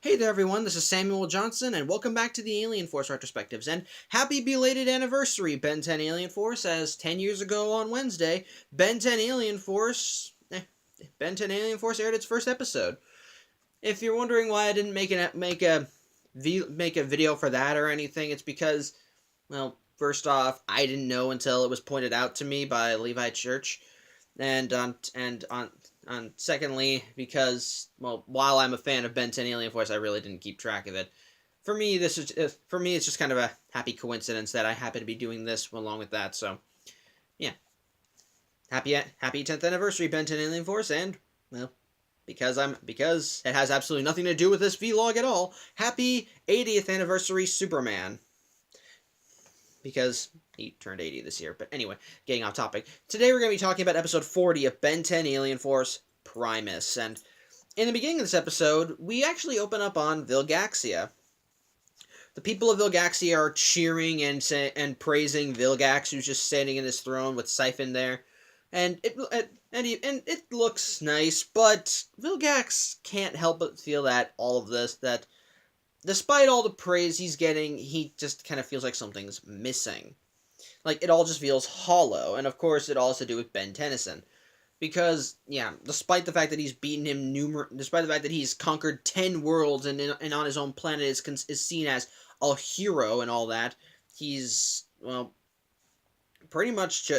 Hey there everyone, this is Samuel Johnson, and welcome back to the Alien Force Retrospectives, and happy belated anniversary, Ben 10 Alien Force, as 10 years ago on Wednesday, Ben 10 Alien Force, Ben 10 Alien Force aired its first episode. If you're wondering why I didn't make a video for that or anything, it's because, well, first off, I didn't know until it was pointed out to me by Levi Church, and secondly, because, well, while I'm a fan of Ben 10 Alien Force, I really didn't keep track of it. For me, it's just kind of a happy coincidence that I happen to be doing this along with that. So, yeah, happy 10th anniversary, Ben 10 Alien Force, and well, because it has absolutely nothing to do with this vlog at all. Happy 80th anniversary, Superman. Because he turned 80 this year. But anyway, getting off topic. Today we're going to be talking about episode 40 of Ben 10 Alien Force Primus. And in the beginning of this episode, we actually open up on Vilgaxia. The people of Vilgaxia are cheering and praising Vilgax, who's just standing in his throne with Siphon there. And it looks nice, but Vilgax can't help but feel that despite all the praise he's getting, he just kind of feels like something's missing. Like, it all just feels hollow. And of course, it all has to do with Ben Tennyson. Because, yeah, despite the fact that he's beaten him despite the fact that he's conquered 10 worlds and on his own planet is seen as a hero and all that, he's, well, pretty much,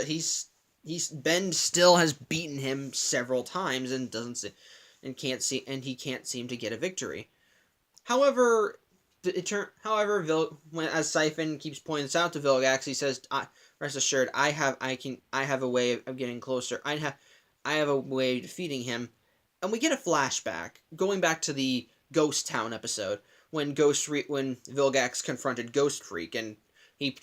Ben still has beaten him several times and he can't seem to get a victory. However, as Siphon keeps pointing this out to Vilgax, he says, "Rest assured, I have a way of getting closer. I have a way of defeating him." And we get a flashback going back to the Ghost Town episode when Vilgax confronted Ghost Freak and he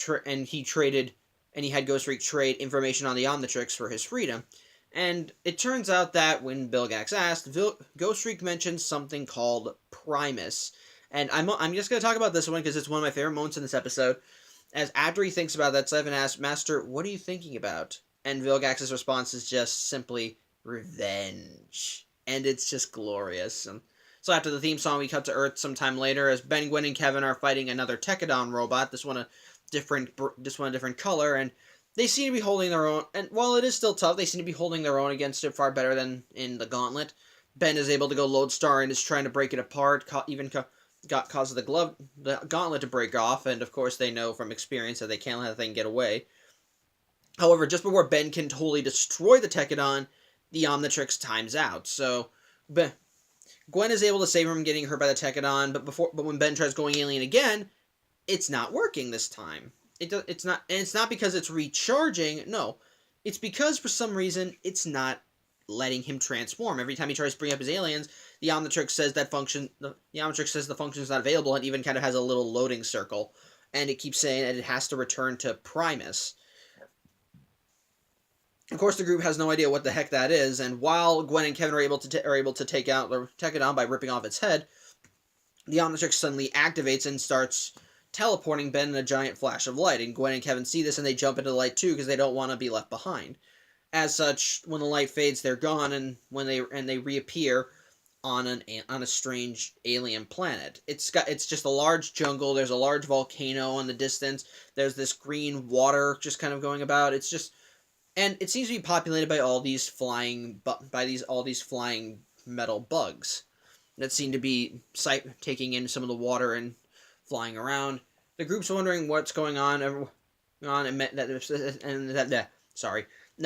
had Ghost Freak trade information on the Omnitrix for his freedom. And it turns out that when Vilgax asked, Ghost Freak mentioned something called Primus. And I'm just going to talk about this one because it's one of my favorite moments in this episode. As after he thinks about that, Siphon asks, "Master, what are you thinking about?" And Vilgax's response is just simply, "Revenge." And it's just glorious. And so after the theme song, we cut to Earth sometime later as Ben, Gwen, and Kevin are fighting another Tekadon robot, this one a different color, and they seem to be holding their own, and while it is still tough, they seem to be holding their own against it far better than in the Gauntlet. Ben is able to go Lodestar and is trying to break it apart, causes the Gauntlet to break off, and of course they know from experience that they can't let the thing get away. However, just before Ben can totally destroy the Tekadon, the Omnitrix times out, so Gwen is able to save him from getting hurt by the Tekadon, but when Ben tries going alien again, it's not working this time. It's not because it's recharging. No, it's because for some reason it's not letting him transform. Every time he tries to bring up his aliens, the Omnitrix says the function is not available, and even kind of has a little loading circle, and it keeps saying that it has to return to Primus. Of course, the group has no idea what the heck that is, and while Gwen and Kevin are able to take out the Tekadon by ripping off its head, the Omnitrix suddenly activates and starts teleporting Ben in a giant flash of light, and Gwen and Kevin see this and they jump into the light too because they don't want to be left behind. As such, when the light fades, they're gone, and when they reappear on a strange alien planet. It's just a large jungle. There's a large volcano in the distance. There's this green water just kind of going about. And it seems to be populated by all these flying metal bugs that seem to be taking in some of the water and flying around. The group's wondering what's going on, and that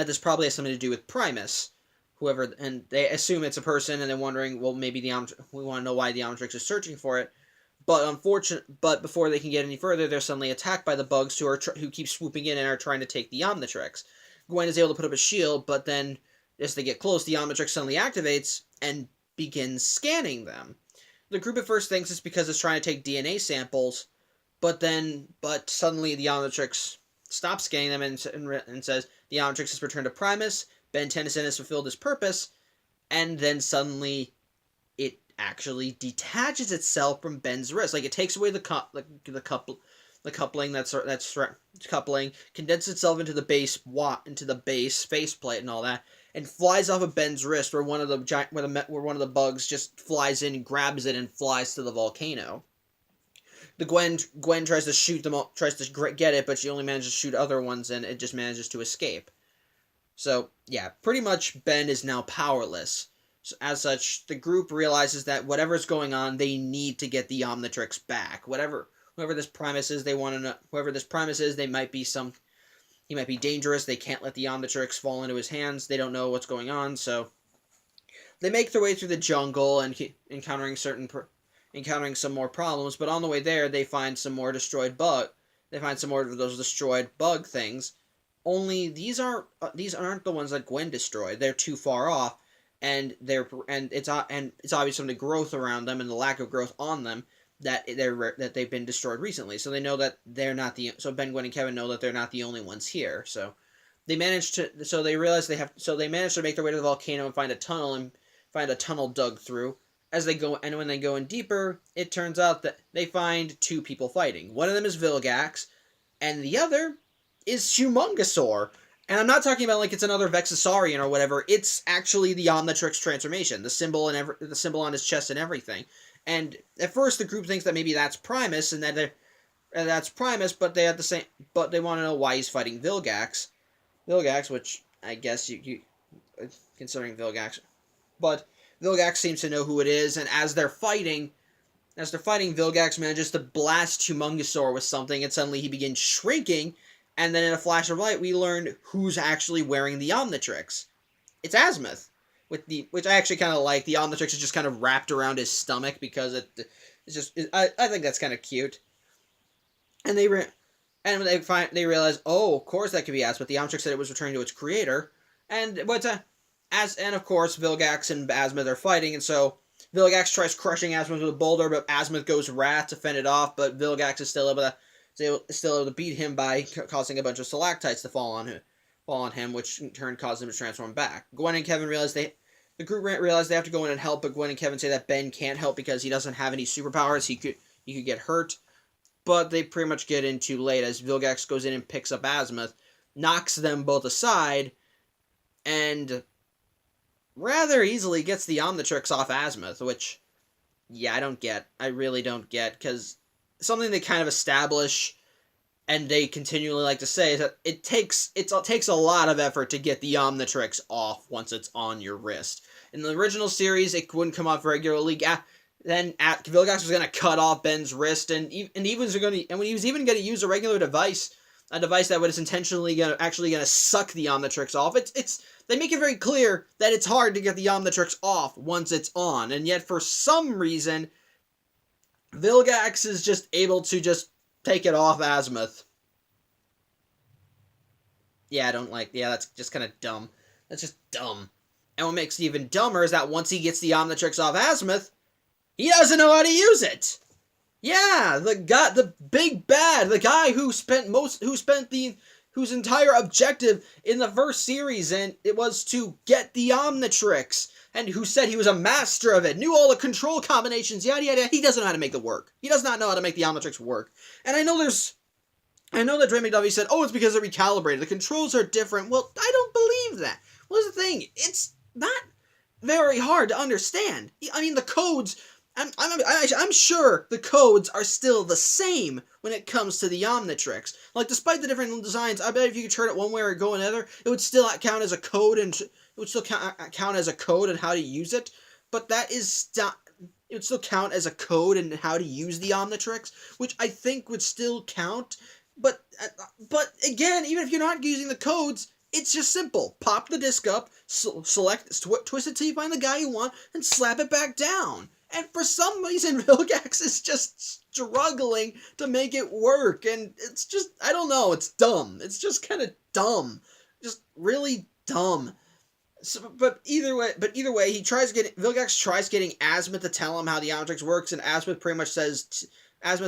this probably has something to do with Primus, and they assume it's a person, and they're wondering, well, maybe we want to know why the Omnitrix is searching for it. But before they can get any further, they're suddenly attacked by the bugs who keep swooping in and are trying to take the Omnitrix. Gwen is able to put up a shield, but then as they get close, the Omnitrix suddenly activates and begins scanning them. The group at first thinks it's because it's trying to take DNA samples, but suddenly the Omnitrix stops scanning them and says the Omnitrix has returned to Primus, Ben Tennyson has fulfilled his purpose, and then suddenly it actually detaches itself from Ben's wrist. Like, it takes away the coupling coupling, condenses itself into the base faceplate and all that, and flies off of Ben's wrist, where one of the bugs just flies in, grabs it, and flies to the volcano. The Gwen tries to shoot them all, tries to get it, but she only manages to shoot other ones, and it just manages to escape. So yeah, pretty much Ben is now powerless. So, as such, the group realizes that whatever's going on, they need to get the Omnitrix back. Whoever this Primus is, they want to know. Whoever this Primus is, he might be dangerous. They can't let the Omnitrix fall into his hands. They don't know what's going on, so they make their way through the jungle and encountering some more problems. But on the way there, they find some more They find some more of those destroyed bug things. Only these aren't the ones that Gwen destroyed. They're too far off, and it's obvious from the growth around them and the lack of growth on them that they've been destroyed recently. So they know that they're not so Ben, Gwen, and Kevin know that they're not the only ones here. So they manage to make their way to the volcano and find a tunnel dug through. As they go, and when they go in deeper, it turns out that they find two people fighting. One of them is Vilgax, and the other is Humongosaur. And I'm not talking about like it's another Vexasaurian or whatever. It's actually the Omnitrix transformation, the symbol on his chest and everything. And at first, the group thinks that maybe that's Primus, but they want to know why he's fighting Vilgax. Which I guess you considering Vilgax, but Vilgax seems to know who it is, and as they're fighting, Vilgax manages to blast Humongosaur with something, and suddenly he begins shrinking. And then in a flash of light, we learn who's actually wearing the Omnitrix. It's Azimuth. Which I actually kind of like. The Omnitrix is just kind of wrapped around his stomach because I think that's kind of cute. And they realize, oh, of course that could be Azimuth. The Omnitrix said it was returning to its creator. And of course Vilgax and Azimuth are fighting, and so Vilgax tries crushing Azimuth with a boulder, but Azimuth goes rat to fend it off, but Vilgax is still able to beat him by causing a bunch of stalactites to fall on him, which in turn causes him to transform back. Gwen and Kevin realize the group realize they have to go in and help, but Gwen and Kevin say that Ben can't help because he doesn't have any superpowers. He could get hurt, but they pretty much get in too late as Vilgax goes in and picks up Azimuth, knocks them both aside, and rather easily gets the Omnitrix off Azimuth, which, yeah, I really don't get, because something they kind of establish and they continually like to say is that it takes a lot of effort to get the Omnitrix off once it's on your wrist. In the original series, it wouldn't come off regularly. Then Vilgax was going to cut off Ben's wrist, and when he was even going to use a regular device, a device that was intentionally going to suck the Omnitrix off. They make it very clear that it's hard to get the Omnitrix off once it's on, and yet for some reason, Vilgax is just able to just take it off Azimuth. Yeah, that's just kind of dumb. That's just dumb. And what makes it even dumber is that once he gets the Omnitrix off Azimuth, he doesn't know how to use it. Yeah, the big bad, the guy whose entire objective in the first series, and it was to get the Omnitrix, and who said he was a master of it, knew all the control combinations, yada yada. He doesn't know how to make it work. He does not know how to make the Omnitrix work. And I know that Dre McDuffie said, oh, it's because they're recalibrated. The controls are different. Well, I don't believe that. What's the thing? It's not very hard to understand. I mean, the codes, I'm sure the codes are still the same when it comes to the Omnitrix. Like, despite the different designs, I bet if you could turn it one way or go another, it would still count as a code, and it would still count as a code and how to use it. But it would still count as a code and how to use the Omnitrix, which I think would still count. But again, even if you're not using the codes, it's just simple. Pop the disc up, twist it till you find the guy you want, and slap it back down. And for some reason, Vilgax is just struggling to make it work, and it's just, I don't know, it's dumb. It's just kind of dumb. Just really dumb. So, but either way, Vilgax tries getting Azimuth to tell him how the Omnitrix works, and Azimuth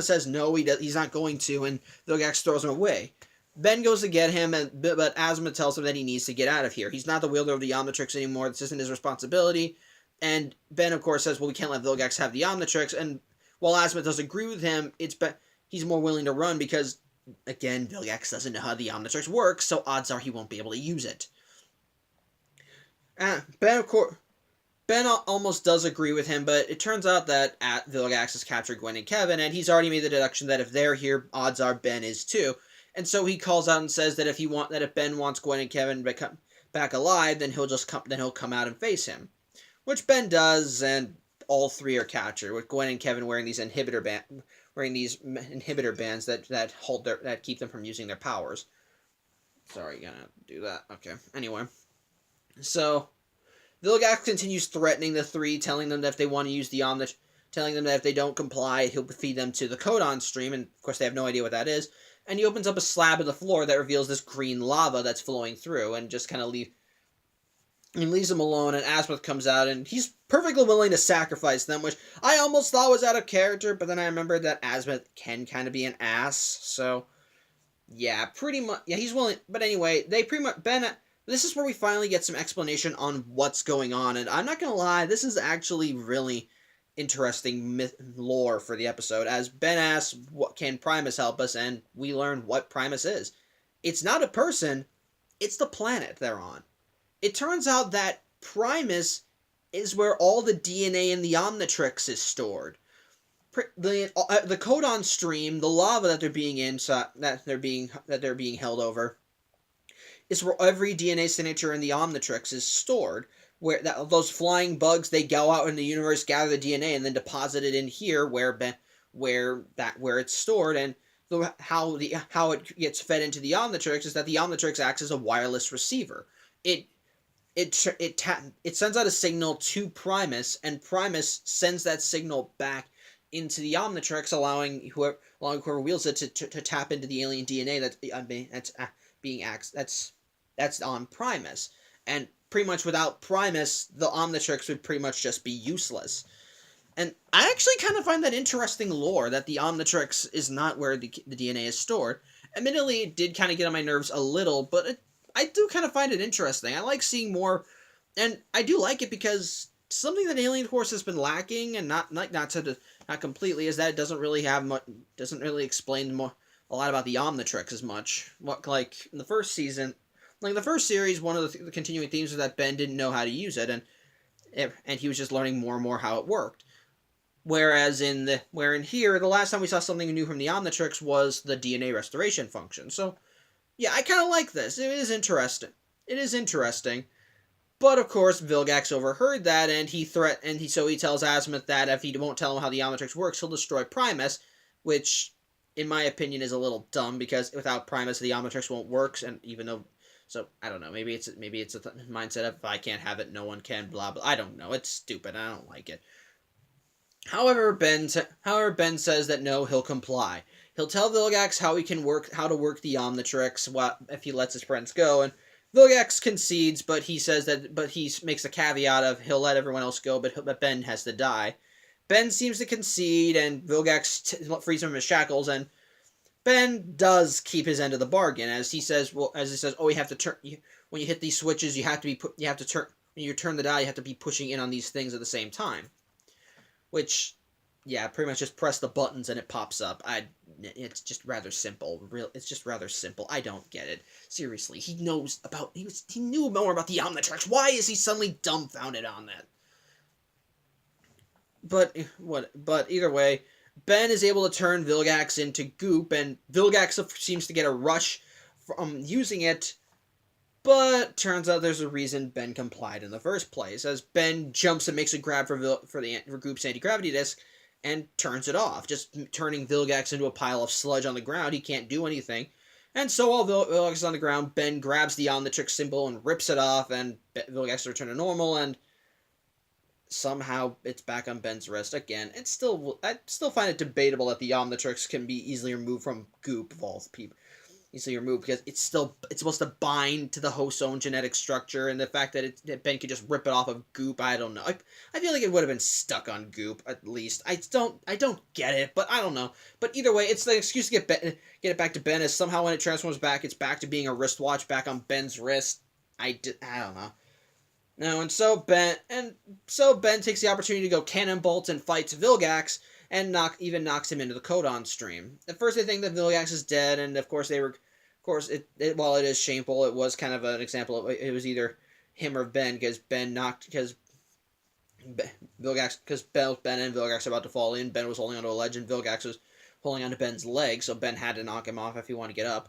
says no, he's not going to, and Vilgax throws him away. Ben goes to get him, but Azimuth tells him that he needs to get out of here. He's not the wielder of the Omnitrix anymore. This isn't his responsibility. And Ben, of course, says, well, we can't let Vilgax have the Omnitrix. And while Azimuth does agree with him, he's more willing to run because, again, Vilgax doesn't know how the Omnitrix works, so odds are he won't be able to use it. Ben, of course, Ben almost does agree with him, but it turns out that Vilgax has captured Gwen and Kevin, and he's already made the deduction that if they're here, odds are Ben is too. And so he calls out and says that if Ben wants Gwen and Kevin back alive, then he'll come out and face him, which Ben does, and all three are captured, with Gwen and Kevin wearing these inhibitor bands that keep them from using their powers. Sorry, gonna do that. Okay. Anyway, so Vilgax continues threatening the three, telling them that if they want to use the telling them that if they don't comply, he'll feed them to the codon stream, and of course they have no idea what that is. And he opens up a slab of the floor that reveals this green lava that's flowing through, and just kind of leaves them alone. And Azimuth comes out, and he's perfectly willing to sacrifice them, which I almost thought was out of character, but then I remembered that Azimuth can kind of be an ass, so yeah, pretty much. Yeah, he's willing. But anyway, they pretty much this is where we finally get some explanation on what's going on, and I'm not gonna lie, this is actually really interesting lore for the episode, as Ben asks, "What can Primus help us?" and we learn what Primus is. It's not a person; it's the planet they're on. It turns out that Primus is where all the DNA in the Omnitrix is stored. The codon stream, the lava that they're being held over, is where every DNA signature in the Omnitrix is stored. Where those flying bugs, they go out in the universe, gather the DNA, and then deposit it in here where it's stored. And how it gets fed into the Omnitrix is that the Omnitrix acts as a wireless receiver. It sends out a signal to Primus, and Primus sends that signal back into the Omnitrix, allowing whoever wields it to tap into the alien DNA that's on Primus. And pretty much without Primus, the Omnitrix would pretty much just be useless. And I actually kind of find that interesting lore, that the Omnitrix is not where the DNA is stored. Admittedly, it did kind of get on my nerves a little, but I do kind of find it interesting. I like seeing more, and I do like it because something that Alien Force has been lacking, and not completely, is that it doesn't really explain a lot about the Omnitrix as much. Like in the first season, like the first series, one of the continuing themes was that Ben didn't know how to use it, and he was just learning more and more how it worked. Whereas in here, the last time we saw something new from the Omnitrix was the DNA restoration function. So yeah, I kind of like this. It is interesting. But of course, Vilgax overheard that, and he tells Azimuth that if he won't tell him how the Omnitrix works, he'll destroy Primus, which, in my opinion, is a little dumb, because without Primus, the Omnitrix won't work. And even though, so I don't know, maybe it's a mindset of, if I can't have it, no one can. Blah blah. I don't know. It's stupid. I don't like it. However, Ben says that no, he'll comply. He'll tell Vilgax how to work the Omnitrix if he lets his friends go, and Vilgax concedes, but he makes a caveat of he'll let everyone else go, but Ben has to die. Ben seems to concede, and Vilgax frees him from his shackles, and Ben does keep his end of the bargain, as he says, oh, you have to turn, when you hit these switches, you have to turn, when you turn the dial, you have to be pushing in on these things at the same time. Which, yeah, pretty much just press the buttons and it pops up. It's just rather simple. It's just rather simple. I don't get it. Seriously, he knew more about the Omnitrix. Why is he suddenly dumbfounded on that? But either way, Ben is able to turn Vilgax into goop, and Vilgax seems to get a rush from using it. But turns out there's a reason Ben complied in the first place, as Ben jumps and makes a grab for Goop's anti-gravity disc and turns it off, just turning Vilgax into a pile of sludge on the ground. He can't do anything. And so while Vilgax is on the ground, Ben grabs the Omnitrix symbol and rips it off, and Vilgax returns to normal, and somehow it's back on Ben's wrist again. I still find it debatable that the Omnitrix can be easily removed from Goop, of all people. Easily removed, because it's supposed to bind to the host's own genetic structure, and the fact that Ben could just rip it off of Goop, I don't know. I feel like it would have been stuck on Goop, at least. I don't get it, but I don't know. But either way, it's the excuse to get it back to Ben, as somehow when it transforms back, it's back to being a wristwatch back on Ben's wrist. I don't know. No, and so Ben takes the opportunity to go cannonbolt and fights Vilgax, and knocks him into the codon stream. At first they think that Vilgax is dead, and of course while it is shameful, it was kind of an example of, it was either him or Ben, because Vilgax, because Ben and Vilgax are about to fall in. Ben was holding onto a ledge, and Vilgax was holding onto Ben's leg, so Ben had to knock him off if he wanted to get up.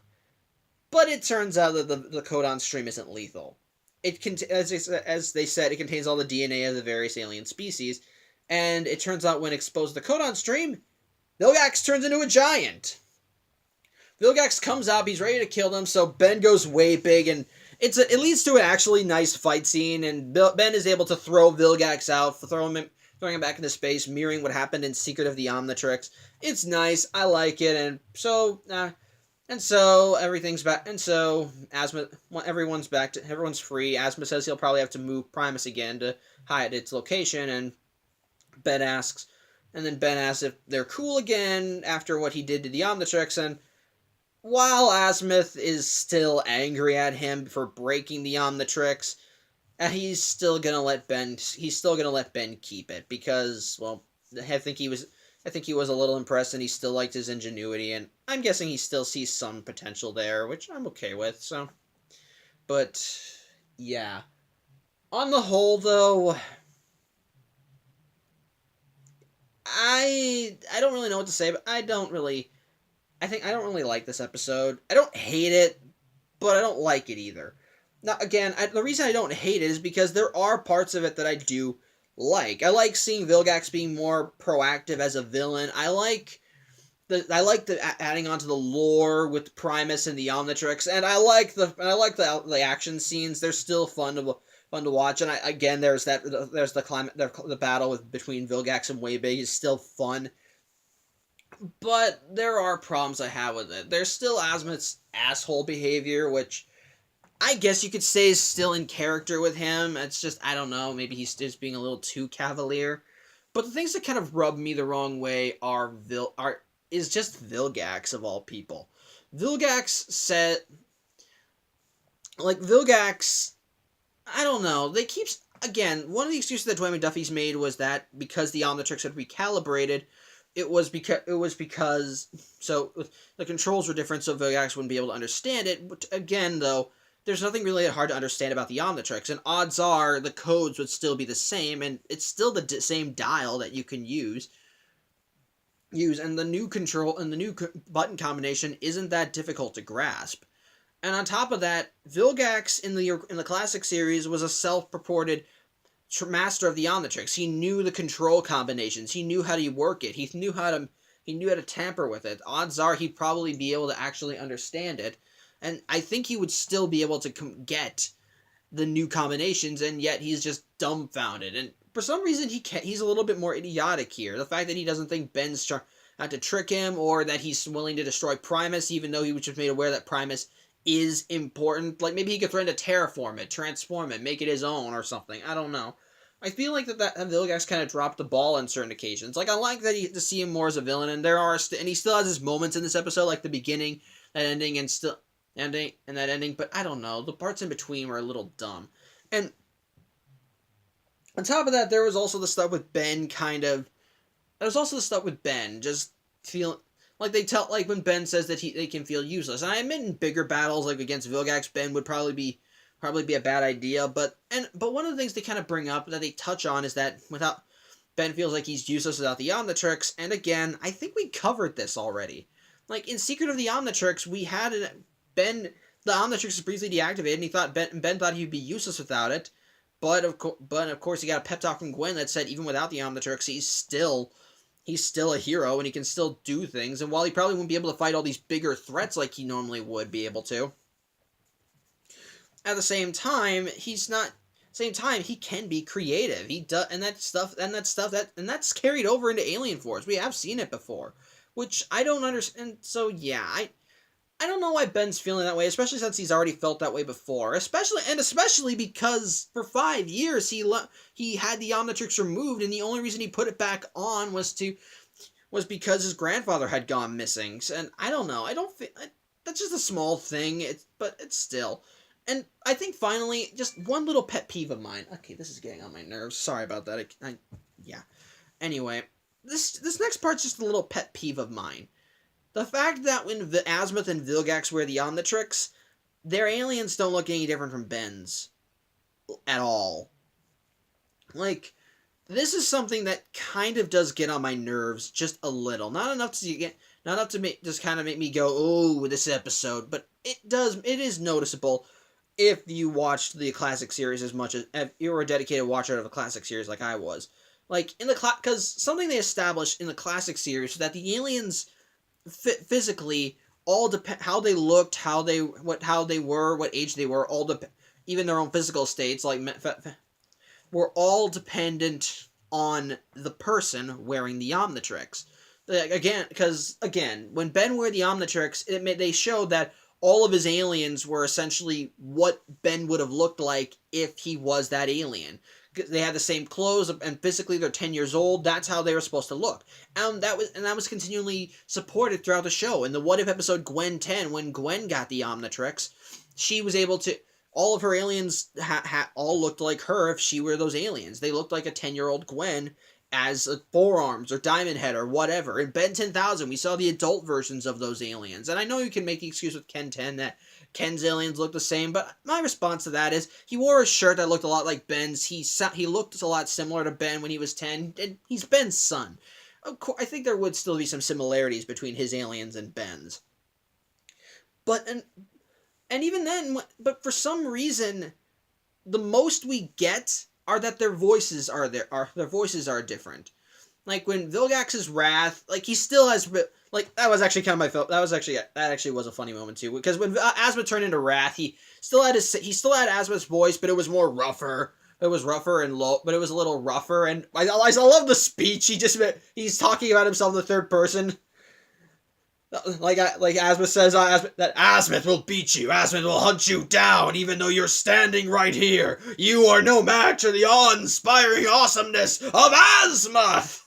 But it turns out that the codon stream isn't lethal. As they said, it contains all the DNA of the various alien species, and it turns out when exposed to the codon stream, Vilgax turns into a giant. Vilgax comes up, he's ready to kill them, so Ben goes way big, and it leads to an actually nice fight scene, and Ben is able to throw Vilgax out, throwing him back into space, mirroring what happened in Secret of the Omnitrix. It's nice, I like it, and so everything's back, and so everyone's free. Asma says he'll probably have to move Primus again to hide its location, and Ben asks if they're cool again after what he did to the Omnitrix, and while Azimuth is still angry at him for breaking the Omnitrix, he's still gonna let Ben keep it because, well, I think he was a little impressed and he still liked his ingenuity, and I'm guessing he still sees some potential there, which I'm okay with. So, but yeah, on the whole, though, I don't really know what to say, but I don't really like this episode. I don't hate it, but I don't like it either. Now, again, the reason I don't hate it is because there are parts of it that I do like. I like seeing Vilgax being more proactive as a villain. I like the adding onto the lore with Primus and the Omnitrix, and I like the action scenes. They're still fun to watch. And there's the battle between Vilgax and Waybig is still fun. But there are problems I have with it. There's still Azimuth's asshole behavior, which I guess you could say is still in character with him. It's just, I don't know, maybe he's just being a little too cavalier. But the things that kind of rub me the wrong way is just Vilgax, of all people. Vilgax, I don't know, one of the excuses that Dwayne McDuffie's made was that because the Omnitrix had recalibrated, it was because so the controls were different, so Vilgax wouldn't be able to understand it. But again, though, there's nothing really hard to understand about the Omnitrix, and odds are the codes would still be the same, and it's still the same dial that you can use, and the new control and the new button combination isn't that difficult to grasp. And on top of that, Vilgax in the classic series was a self-purported master of the Omnitrix. He knew the control combinations. He knew how to work it. He knew how to tamper with it. Odds are he'd probably be able to actually understand it, and I think he would still be able to get the new combinations, and yet he's just dumbfounded. And for some reason, he's a little bit more idiotic here. The fact that he doesn't think Ben's trying to trick him, or that he's willing to destroy Primus, even though he was just made aware that Primus is important. Like, maybe he could threaten to terraform it, transform it, make it his own, or something. I don't know. I feel like that Vilgax kind of dropped the ball on certain occasions. Like, I like that to see him more as a villain, and and he still has his moments in this episode, like the beginning, that ending, but I don't know. The parts in between were a little dumb. And on top of that, there was also the stuff with Ben just feeling like when Ben says that they can feel useless. And I admit in bigger battles, like against Vilgax, Ben would probably be a bad idea, but one of the things they kind of bring up that they touch on is that Ben feels like he's useless without the Omnitrix, and again, I think we covered this already. Like in Secret of the Omnitrix, the Omnitrix is briefly deactivated, and Ben thought he'd be useless without it, but of course he got a pep talk from Gwen that said even without the Omnitrix, he's still a hero and he can still do things, and while he probably won't be able to fight all these bigger threats like he normally would be able to, at the same time, he can be creative. He does, and that's carried over into Alien Force. We have seen it before, which I don't understand. So yeah, I don't know why Ben's feeling that way, especially since he's already felt that way before. Especially because for 5 years he had the Omnitrix removed, and the only reason he put it back on was because his grandfather had gone missing. And I don't know. That's just a small thing. But it's still. And I think finally, just one little pet peeve of mine. Okay, this is getting on my nerves. Sorry about that. Yeah. Anyway, this next part's just a little pet peeve of mine. The fact that when Azimuth and Vilgax wear the Omnitrix, their aliens don't look any different from Ben's. at all. Like, this is something that kind of does get on my nerves just a little. Not enough to just kind of make me go, "Oh, this episode," but it is noticeable if you watched the classic series as much as if you were a dedicated watcher of a classic series like I was. Like in the because something they established in the classic series was that the aliens physically all depend how they looked, how they were, what age they were, even their own physical states were all dependent on the person wearing the Omnitrix. Again, when Ben wore the Omnitrix, they showed that all of his aliens were essentially what Ben would have looked like if he was that alien. They had the same clothes, and physically they're 10 years old. That's how they were supposed to look. And that was continually supported throughout the show. In the What If episode Gwen 10, when Gwen got the Omnitrix, she was able to all of her aliens all looked like her if she were those aliens. They looked like a 10-year-old Gwen as forearms or Diamond Head or whatever. In Ben 10,000, we saw the adult versions of those aliens. And I know you can make the excuse with Ken 10 that Ken's aliens look the same, but my response to that is he wore a shirt that looked a lot like Ben's. He looked a lot similar to Ben when he was 10, and he's Ben's son. Of course, I think there would still be some similarities between his aliens and Ben's. But and even then, but for some reason, the most we get are that their voices are different. Like when Vilgax's wrath, like he still has like that was actually kind of my felt that actually was a funny moment too, because when Asma turned into Wrath, he still had Asma's voice, but it was more rougher. It was rougher and low, but it was a little rougher. And I love the speech. He's talking about himself in the third person. Like Asmith says, that Asmith will beat you. Asmith will hunt you down, even though you're standing right here. You are no match for the awe-inspiring awesomeness of Asmith.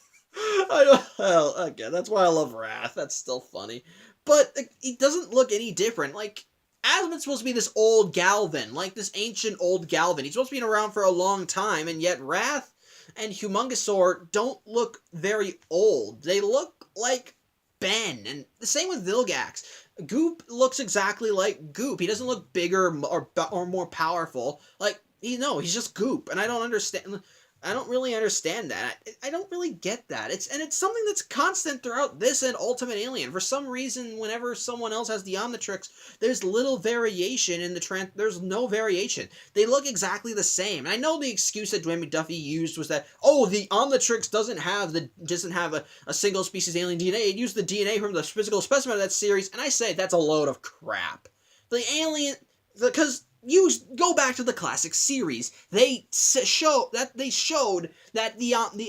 Again, that's why I love Wrath. That's still funny, but he doesn't look any different. Like Asmith's supposed to be this old Galvin, like this ancient old Galvin. He's supposed to be around for a long time, and yet Wrath and Humongosaur don't look very old. They look like Ben, and the same with Vilgax. Goop looks exactly like Goop. He doesn't look bigger or more powerful. Like he's just Goop, and I don't really understand that. I don't really get that. It's something that's constant throughout this and Ultimate Alien. For some reason, whenever someone else has the Omnitrix, there's little variation in there's no variation. They look exactly the same. And I know the excuse that Dwayne McDuffie used was that, the Omnitrix doesn't have a single species alien DNA. It used the DNA from the physical specimen of that series, and I say that's a load of crap. Because you go back to the classic series. They showed that the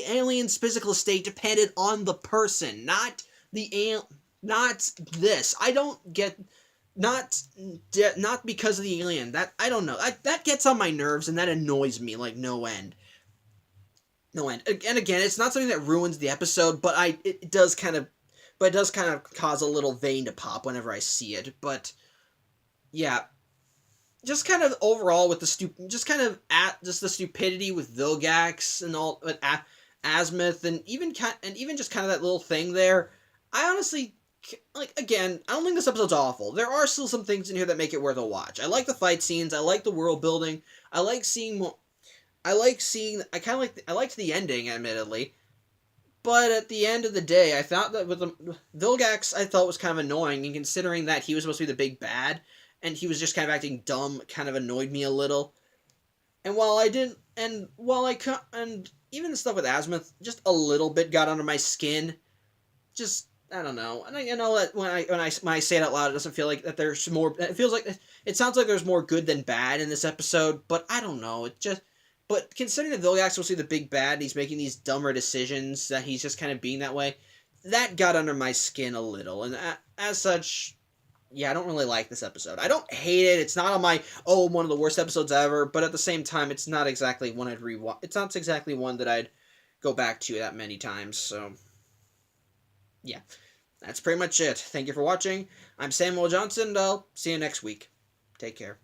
alien's physical state depended on the person, not this. I don't get not because of the alien. That I don't know. That gets on my nerves and that annoys me like no end. No end. And again, it's not something that ruins the episode, but it does kind of cause a little vein to pop whenever I see it. But yeah. Just kind of overall with the stupidity with Vilgax and all with Asmith and even just kind of that little thing there. I honestly again, I don't think this episode's awful. There are still some things in here that make it worth a watch. I like the fight scenes. I like the world building. I liked the ending, admittedly. But at the end of the day, I thought that with Vilgax, I thought was kind of annoying, and considering that he was supposed to be the big bad, and he was just kind of acting dumb, kind of annoyed me a little. And even the stuff with Asmith, just a little bit got under my skin. Just, I don't know. And I know that when I say it out loud, it doesn't feel like that there's more. It sounds like there's more good than bad in this episode, but I don't know. But considering that Vilgax was the big bad, and he's making these dumber decisions, that he's just kind of being that way, that got under my skin a little. And as such, yeah, I don't really like this episode. I don't hate it. It's not on my, one of the worst episodes ever, but at the same time, it's not exactly one I'd rewatch. It's not exactly one that I'd go back to that many times, so yeah. That's pretty much it. Thank you for watching. I'm Samuel Johnson, and I'll see you next week. Take care.